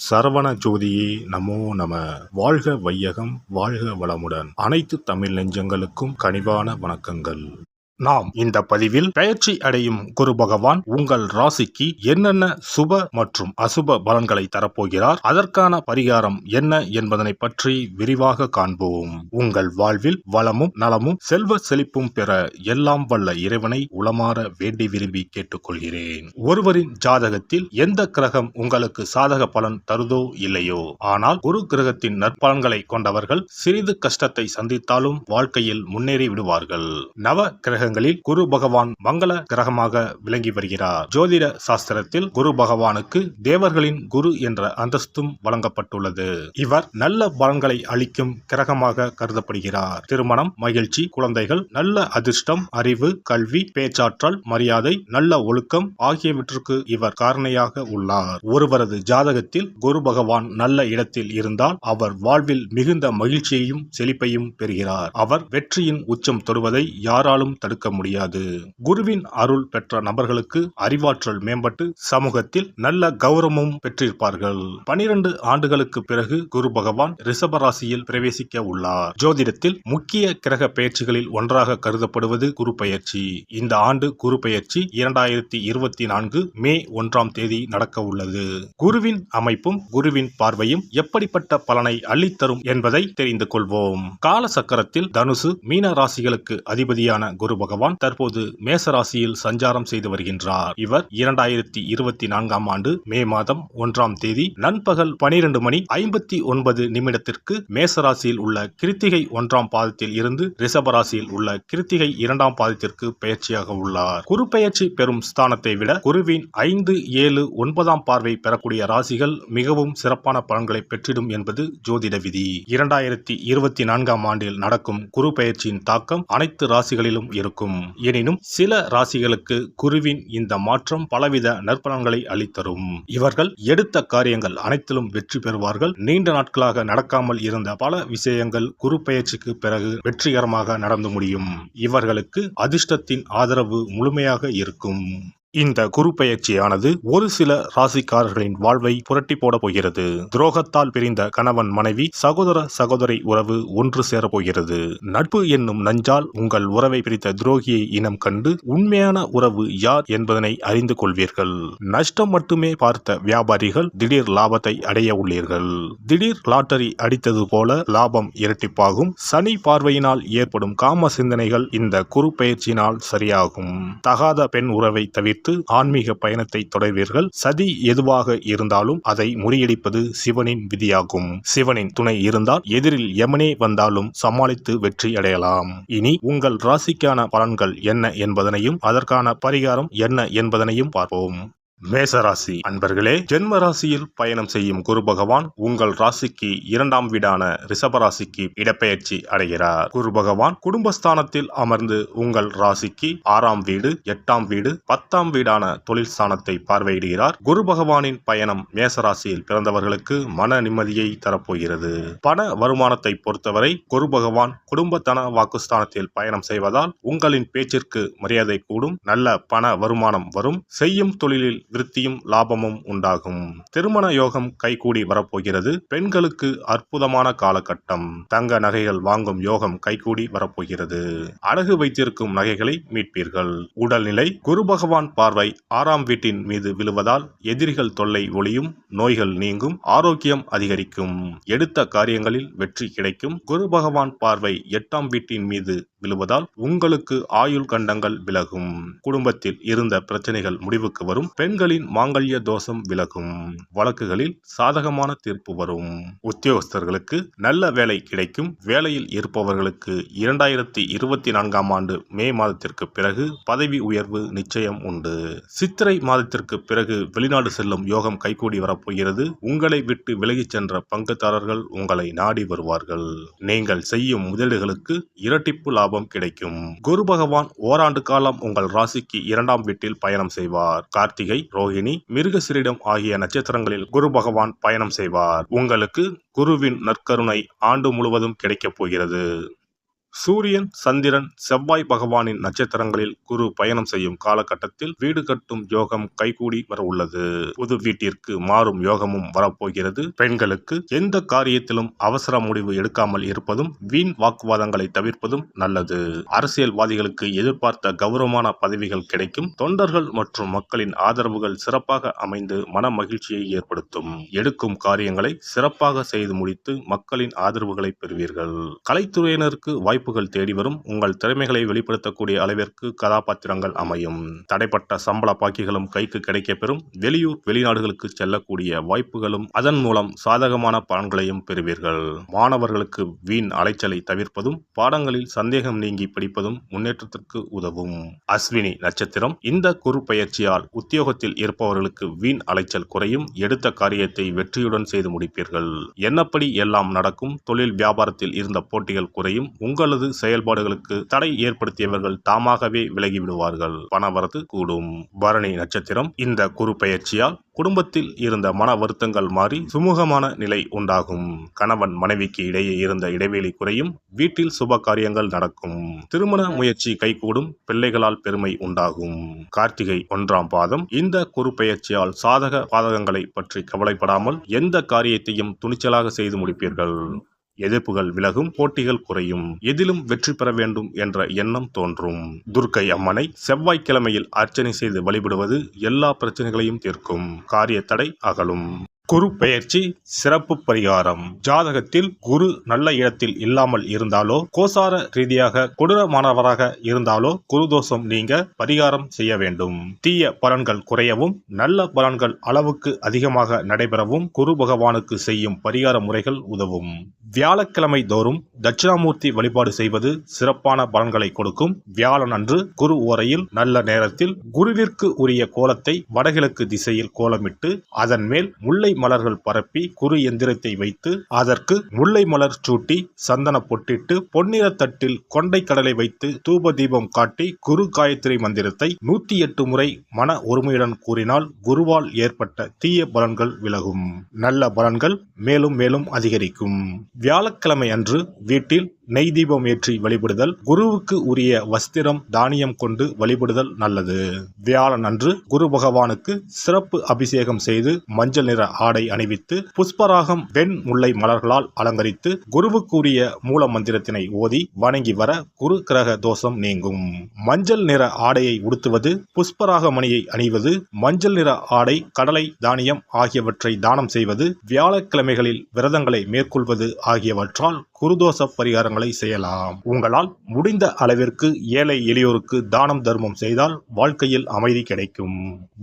சரவண ஜோதியே நமோ நம. வாழ்க வையகம், வாழ்க வளமுடன். அனைத்து தமிழ் நெஞ்சங்களுக்கும் கனிவான வணக்கங்கள். நாம் இந்த பதிவில் பெயர்ச்சி அடையும் குரு பகவான் உங்கள் ராசிக்கு என்னென்ன சுப மற்றும் அசுப பலன்களை தரப்போகிறார், அதற்கான பரிகாரம் என்ன என்பதனை பற்றி விரிவாக காண்போம். உங்கள் வாழ்வில் வளமும் நலமும் செல்வ செழிப்பும் பெற எல்லாம் வல்ல இறைவனை உளமாற வேண்டி விரும்பி கேட்டுக்கொள்கிறேன். ஒருவரின் ஜாதகத்தில் எந்த கிரகம் உங்களுக்கு சாதக பலன் தருதோ இல்லையோ, ஆனால் குரு கிரகத்தின் நற்பலன்களை கொண்டவர்கள் சிறிது கஷ்டத்தை சந்தித்தாலும் வாழ்க்கையில் முன்னேறி விடுவார்கள். நவ கிரகங்களில் குரு பகவான் மங்கள கிரகமாக விளங்கி வருகிறார். ஜோதிட சாஸ்திரத்தில் குரு பகவானுக்கு தேவர்களின் குரு என்ற அந்தஸ்தும் வழங்கப்பட்டுள்ளது. இவர் நல்ல பலன்களை அளிக்கும் கிரகமாக கருதப்படுகிறார். திருமணம், மகிழ்ச்சி, குழந்தைகள், நல்ல அதிர்ஷ்டம், அறிவு, கல்வி, பேச்சாற்றல், மரியாதை, நல்ல ஒழுக்கம் ஆகியவற்றுக்கு இவர் காரணியாக உள்ளார். ஒருவரது ஜாதகத்தில் குரு பகவான் நல்ல இடத்தில் இருந்தால் அவர் வாழ்வில் மிகுந்த மகிழ்ச்சியையும் செழிப்பையும் பெறுகிறார். அவர் வெற்றியின் உச்சம் தொடுவதை யாராலும் தடுக்க முடியாது. குருவின் அருள் பெற்ற நபர்களுக்கு அறிவாற்றல் மேம்பட்டு சமூகத்தில் நல்ல கௌரவமும் பெற்றிருப்பார்கள். 12 ஆண்டுகளுக்கு பிறகு குரு பகவான் ரிஷப ராசியில் பிரவேசிக்க உள்ளார். ஜோதிடத்தில் முக்கிய கிரக பெயர்ச்சிகளில் ஒன்றாக கருதப்படுவது குரு பெயர்ச்சி. இந்த ஆண்டு குரு பெயர்ச்சி 2024 மே 1ஆம் தேதி நடக்க உள்ளது. குருவின் அமைப்பும் குருவின் பார்வையும் எப்படிப்பட்ட பலனை அள்ளித்தரும் என்பதை தெரிந்து கொள்வோம். கால சக்கரத்தில் தனுசு, மீன ராசிகளுக்கு அதிபதியான குரு பகவான் தற்போது மேச ராசியில் சஞ்சாரம் செய்து வருகின்றார். இவர் 2024ஆம் ஆண்டு மே மாதம் 1ஆம் தேதி நண்பகல் 12:59 மேச ராசியில் உள்ள கிருத்திகை 1ஆம் பாதத்தில் இருந்து ரிஷப ராசியில் உள்ள கிருத்திகை 2ஆம் பாதத்திற்கு பெயர்ச்சியாக உள்ளார். குரு பெயர்ச்சி பெறும் ஸ்தானத்தை விட குருவின் 5, 7, 9ஆம் பார்வை பெறக்கூடிய ராசிகள் மிகவும் சிறப்பான பலன்களை பெற்றிடும் என்பது ஜோதிட விதி. 2024ஆம் ஆண்டில் நடக்கும் குரு பெயர்ச்சியின் தாக்கம் அனைத்து ராசிகளிலும் இருக்கும். எனினும் சில ராசிகளுக்கு குருவின் இந்த மாற்றம் பலவித நற்பலன்களை அளித்தரும். இவர்கள் எடுத்த காரியங்கள் அனைத்திலும் வெற்றி பெறுவார்கள். நீண்ட நாட்களாக நடக்காமல் இருந்த பல விஷயங்கள் குரு பெயர்ச்சிக்கு பிறகு வெற்றிகரமாக நடந்து முடியும். இவர்களுக்கு அதிர்ஷ்டத்தின் ஆதரவு முழுமையாக இருக்கும். இந்த குரு பெயர்ச்சியானது ஒரு சில ராசிக்காரர்களின் வாழ்வை புரட்டி போட போகிறது. துரோகத்தால் பிரிந்த கணவன் மனைவி, சகோதர சகோதரி உறவு ஒன்று சேர போகிறது. நட்பு என்னும் நஞ்சால் உங்கள் உறவை பிரித்த துரோகியை இனம் கண்டு உண்மையான உறவு யார் என்பதனை அறிந்து கொள்வீர்கள். நஷ்டம் மட்டுமே பார்த்த வியாபாரிகள் திடீர் லாபத்தை அடைய உள்ளீர்கள். திடீர் லாட்டரி அடித்தது போல லாபம் இரட்டிப்பாகும். சனி பார்வையினால் ஏற்படும் காம சிந்தனைகள் இந்த குரு பெயர்ச்சியினால் சரியாகும். தகாத பெண் உறவை தவிர்த்து ஆன்மீக பயணத்தை தொடர்வீர்கள். சதி எதுவாக இருந்தாலும் அதை முறியடிப்பது சிவனின் விதியாகும். சிவனின் துணை இருந்தால் எதிரில் யமனே வந்தாலும் சமாளித்து வெற்றி அடையலாம். இனி உங்கள் ராசிக்கான பலன்கள் என்ன என்பதனையும் அதற்கான பரிகாரம் என்ன என்பதனையும் பார்ப்போம். மேசராசி அன்பர்களே, ஜென்ம ராசியில் பயணம் செய்யும் குரு பகவான் உங்கள் ராசிக்கு 2ஆம் வீடான ரிஷப ராசிக்கு இடப்பெயர்ச்சி அடைகிறார். குரு பகவான் குடும்பஸ்தானத்தில் அமர்ந்து உங்கள் ராசிக்கு 6ஆம் வீடு, 8ஆம் வீடு, 10ஆம் வீடான தொழில் ஸ்தானத்தை பார்வையிடுகிறார். குரு பகவானின் பயணம் மேசராசியில் பிறந்தவர்களுக்கு மன நிம்மதியை தரப்போகிறது. பண வருமானத்தை பொறுத்தவரை குரு பகவான் குடும்பத்தன வாக்குஸ்தானத்தில் பயணம் செய்வதால் உங்களின் பேச்சிற்கு மரியாதை கூடும். நல்ல பண வருமானம் வரும். செய்யும் தொழிலில் விருத்தியும் லாபமும் உண்டாகும். திருமண யோகம் கைகூடி வரப்போகிறது. பெண்களுக்கு அற்புதமான காலகட்டம். தங்க நகைகள் வாங்கும் யோகம் கைகூடி வரப்போகிறது. அடகு வைத்திருக்கும் நகைகளை மீட்பீர்கள். உடல்நிலை குரு பகவான் பார்வை 6ஆம் வீட்டின் மீது விழுவதால் எதிரிகள் தொல்லை ஒளியும். நோய்கள் நீங்கும். ஆரோக்கியம் அதிகரிக்கும். எடுத்த காரியங்களில் வெற்றி கிடைக்கும். குரு பகவான் பார்வை 8ஆம் வீட்டின் மீது விழுவதால் உங்களுக்கு ஆயுள் கண்டங்கள் விலகும். குடும்பத்தில் இருந்த பிரச்சனைகள் முடிவுக்கு வரும். பெண்களின் மாங்கல்ய தோஷம் விலகும். வழக்குகளில் சாதகமான தீர்ப்பு வரும். உத்தியோகஸ்தர்களுக்கு நல்ல வேலை கிடைக்கும். வேலையில் இருப்பவர்களுக்கு 2024ஆம் ஆண்டு மே மாதத்திற்கு பிறகு பதவி உயர்வு நிச்சயம் உண்டு. சித்திரை மாதத்திற்கு பிறகு வெளிநாடு செல்லும் யோகம் கைகூடி வரப்போகிறது. உங்களை விட்டு விலகிச் சென்ற பங்குதாரர்கள் உங்களை நாடி வருவார்கள். நீங்கள் செய்யும் முதலீடுகளுக்கு இரட்டிப்பு லாபம் கிடைக்கும். குரு பகவான் ஓராண்டு காலம் உங்கள் ராசிக்கு 2ஆம் வீட்டில் பயணம் செய்வார். கார்த்திகை, ரோஹிணி, மிருகசிரிடம் ஆகிய நட்சத்திரங்களில் குரு பகவான் பயணம் செய்வார். உங்களுக்கு குருவின் நற்கருணை ஆண்டு முழுவதும் கிடைக்கப் போகிறது. சூரியன், சந்திரன், செவ்வாய் பகவானின் நட்சத்திரங்களில் குரு பயணம் செய்யும் காலகட்டத்தில் வீடு கட்டும் யோகம் கைகூடி வர உள்ளது. புது வீட்டிற்கு மாறும் யோகமும் வரப்போகிறது. பெண்களுக்கு எந்த காரியத்திலும் அவசர முடிவு எடுக்காமல் இருப்பதும் வீண் வாக்குவாதங்களை தவிர்ப்பதும் நல்லது. அரசியல்வாதிகளுக்கு எதிர்பார்த்த கௌரவமான பதவிகள் கிடைக்கும். தொண்டர்கள் மற்றும் மக்களின் ஆதரவுகள் சிறப்பாக அமைந்து மன மகிழ்ச்சியை ஏற்படுத்தும். எடுக்கும் காரியங்களை சிறப்பாக செய்து முடித்து மக்களின் ஆதரவுகளை பெறுவீர்கள். கலைத்துறையினருக்கு வாய்ப்புகள் தேடி வரும். உங்கள் திறமைகளை வெளிப்படுத்தக்கூடிய அளவிற்கு கதாபாத்திரங்கள் அமையும். தடைப்பட்ட சம்பள பாக்கிகளும் கைக்கு கிடைக்கப்பெறும். வெளியூர் வெளிநாடுகளுக்கு செல்லக்கூடிய வாய்ப்புகளும் அதன் மூலம் சாதகமான பலன்களையும் பெறுவீர்கள். மாணவர்களுக்கு வீண் அலைச்சலை தவிர்ப்பதும் பாடங்களில் சந்தேகம் நீங்கி படிப்பதும் முன்னேற்றத்திற்கு உதவும். அஸ்வினி நட்சத்திரம். இந்த குரு பெயர்ச்சியால் உத்தியோகத்தில் இருப்பவர்களுக்கு வீண் அலைச்சல் குறையும். எடுத்த காரியத்தை வெற்றியுடன் செய்து முடிப்பீர்கள். என்னப்படி எல்லாம் நடக்கும். தொழில் வியாபாரத்தில் இருந்த போட்டிகள் குறையும். உங்களது செயல்பாடுகளுக்கு தடை ஏற்படுத்தியவர்கள் தாமாகவே விலகிவிடுவார்கள். பணவரத்து கூடும். பரணி நட்சத்திரம். இந்த குரு பெயர்ச்சியால் குடும்பத்தில் இருந்த மன வருத்தங்கள் மாறி சுமூகமான நிலை உண்டாகும். கணவன் மனைவிக்கு இடையே இருந்த இடைவெளி குறையும். வீட்டில் சுப காரியங்கள் நடக்கும். திருமண முயற்சி கைகூடும். பிள்ளைகளால் பெருமை உண்டாகும். கார்த்திகை 1ஆம் பாதம். இந்த குரு பெயர்ச்சியால் சாதக பாதகங்களை பற்றி கவலைப்படாமல் எந்த காரியத்தையும் துணிச்சலாக செய்து முடிப்பீர்கள். எதிர்ப்புகள் விலகும். போட்டிகள் குறையும். எதிலும் வெற்றி பெற வேண்டும் என்ற எண்ணம் தோன்றும். துர்க்கை அம்மனை செவ்வாய்க்கிழமையில் அர்ச்சனை செய்து வழிபடுவது எல்லா பிரச்சனைகளையும் தீர்க்கும். காரிய தடை அகலும். குரு பெயர்ச்சி சிறப்பு பரிகாரம். ஜாதகத்தில் குரு நல்ல இடத்தில் இல்லாமல் இருந்தாலோ, கோசார ரீதியாக கொடூரமானவராக இருந்தாலோ குரு தோஷம் நீங்க பரிகாரம் செய்ய வேண்டும். தீய பலன்கள் குறையவும் நல்ல பலன்கள் அளவுக்கு அதிகமாக நடைபெறவும் குரு பகவானுக்கு செய்யும் பரிகார முறைகள் உதவும். வியாழக்கிழமை தோறும் தட்சிணாமூர்த்தி வழிபாடு செய்வது சிறப்பான பலன்களை கொடுக்கும். வியாழன் அன்று குரு ஓரையில் நல்ல நேரத்தில் குருவிற்கு உரிய கோலத்தை வடகிழக்கு திசையில் கோலமிட்டு அதன் மேல் முல்லை மலர்கள் பரப்பி குரு எந்திரத்தை வைத்து அதற்கு முல்லை மலர் சூட்டி சந்தன பொட்டிட்டு பொன்னிற தட்டில் கொண்டை கடலை வைத்து தூப தீபம் காட்டி குரு காயத்ரி மந்திரத்தை 108 முறை மன ஒருமையுடன் கூறினால் குருவால் ஏற்பட்ட தீய பலன்கள் விலகும். நல்ல பலன்கள் மேலும் மேலும் அதிகரிக்கும். வியாழக்கிழமை அன்று வீட்டில் நெய் தீபம் ஏற்றி வழிபடுதல். குருவுக்கு உரிய வஸ்திரம் தானியம் கொண்டு வழிபடுதல் நல்லது. வியாழன் அன்று குரு பகவானுக்கு சிறப்பு அபிஷேகம் செய்து மஞ்சள் நிற ஆடை அணிவித்து புஷ்பராகம் வெண் முல்லை மலர்களால் அலங்கரித்து குருவுக்கு உரிய மூல மந்திரத்தினை ஓதி வணங்கி வர குரு கிரக தோஷம் நீங்கும். மஞ்சள் நிற ஆடையை உடுத்துவது, புஷ்பராக மணியை அணிவது, மஞ்சள் நிற ஆடை, கடலை, தானியம் ஆகியவற்றை தானம் செய்வது, வியாழக்கிழமைகளில் விரதங்களை மேற்கொள்வது ஆகியவற்றால் குருதோஷ பரிகாரங்களை செய்யலாம். உங்களால் முடிந்த அளவிற்கு ஏழை எளியோருக்கு தானம் தர்மம் செய்தால் வாழ்க்கையில் அமைதி கிடைக்கும்.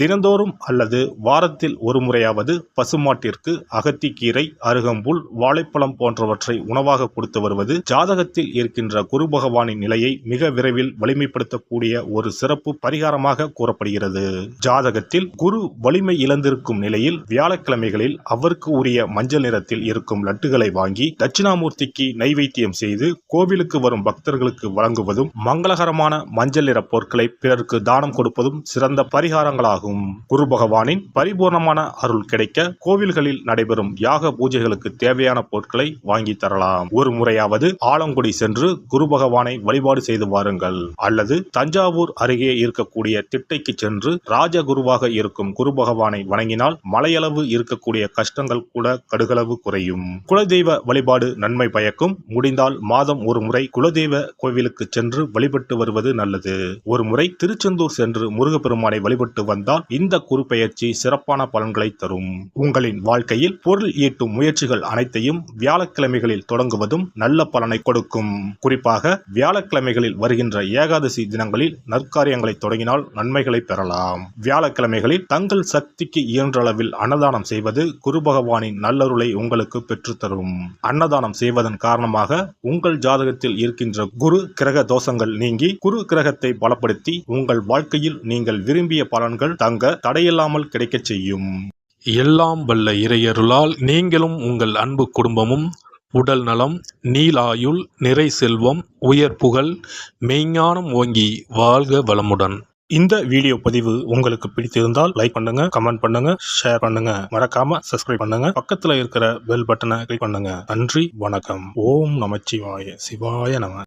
தினந்தோறும் அல்லது வாரத்தில் ஒரு முறையாவது பசுமாட்டிற்கு அகத்திக்கீரை, அருகம்புல், வாழைப்பழம் போன்றவற்றை உணவாக கொடுத்து வருவது ஜாதகத்தில் இருக்கின்ற குரு பகவானின் நிலையை மிக விரைவில் வலிமைப்படுத்தக்கூடிய ஒரு சிறப்பு பரிகாரமாக கூறப்படுகிறது. ஜாதகத்தில் குரு வலிமை இழந்திருக்கும் நிலையில் வியாழக்கிழமைகளில் அவருக்கு உரிய மஞ்சள் நிறத்தில் இருக்கும் லட்டுகளை வாங்கி தட்சிணாமூர்த்திக்கு நைவேத்தியம் செய்து கோவிலுக்கு வரும் பக்தர்களுக்கு வழங்குவதும் மங்களகரமான மஞ்சள் நிற பொருட்களை பிறருக்கு தானம் கொடுப்பதும் சிறந்த பரிகாரங்களாகும். குரு பகவானின் பரிபூர்ணமான அருள் கிடைக்க கோவில்களில் நடைபெறும் யாக பூஜைகளுக்கு தேவையான பொருட்களை வாங்கி தரலாம். ஒரு முறையாவது ஆலங்குடி சென்று குரு பகவானை வழிபாடு செய்து வாருங்கள். அல்லது தஞ்சாவூர் அருகே இருக்கக்கூடிய திட்டைக்கு சென்று ராஜகுருவாக இருக்கும் குரு பகவானை வணங்கினால் மலையளவு இருக்கக்கூடிய கஷ்டங்கள் கூட கடுகளவு குறையும். குலதெய்வ வழிபாடு நன்மை பயக்கும். முடிந்தால் மாதம் ஒரு முறை குலதெய்வ கோவிலுக்கு சென்று வழிபட்டு வருவது நல்லது. ஒரு முறை திருச்செந்தூர் சென்று முருகப்பெருமானை வழிபட்டு வந்தால் இந்த குரு பெயர்ச்சி சிறப்பான பலன்களை தரும். உங்களின் வாழ்க்கையில் பொருள் ஈட்டும் முயற்சிகள் அனைத்தையும் வியாழக்கிழமைகளில் தொடங்குவதும் நல்ல பலனை கொடுக்கும். குறிப்பாக வியாழக்கிழமைகளில் வருகின்ற ஏகாதசி தினங்களில் நற்காரியங்களை தொடங்கினால் நன்மைகளை பெறலாம். வியாழக்கிழமைகளில் தங்கள் சக்திக்கு இயன்ற அளவில் அன்னதானம் செய்வது குரு பகவானின் நல்லருளை உங்களுக்கு பெற்றுத்தரும். அன்னதானம் செய்வதன் காரணமாக உங்கள் ஜாதகத்தில் இருக்கின்ற குரு கிரக தோஷங்கள் நீங்கி குரு கிரகத்தை பலப்படுத்தி உங்கள் வாழ்க்கையில் நீங்கள் விரும்பிய பலன்கள் தங்க தடையில்லாமல் கிடைக்கச் செய்யும். எல்லாம் வல்ல இறையருளால் நீங்களும் உங்கள் அன்பு குடும்பமும் உடல் நலம், நீலாயுள், நிறை செல்வம், உயர் புகழ், மெய்ஞானம் ஓங்கி வாழ்க வளமுடன். இந்த வீடியோ பதிவு உங்களுக்கு பிடித்திருந்தால் லைக் பண்ணுங்க, கமெண்ட் பண்ணுங்க, ஷேர் பண்ணுங்க, மறக்காம சப்ஸ்கிரைப் பண்ணுங்க, பக்கத்துல இருக்கிற பெல் பட்டனை கிளிக் பண்ணுங்க. நன்றி, வணக்கம். ஓம் நமச்சிவாய. சிவாய நம.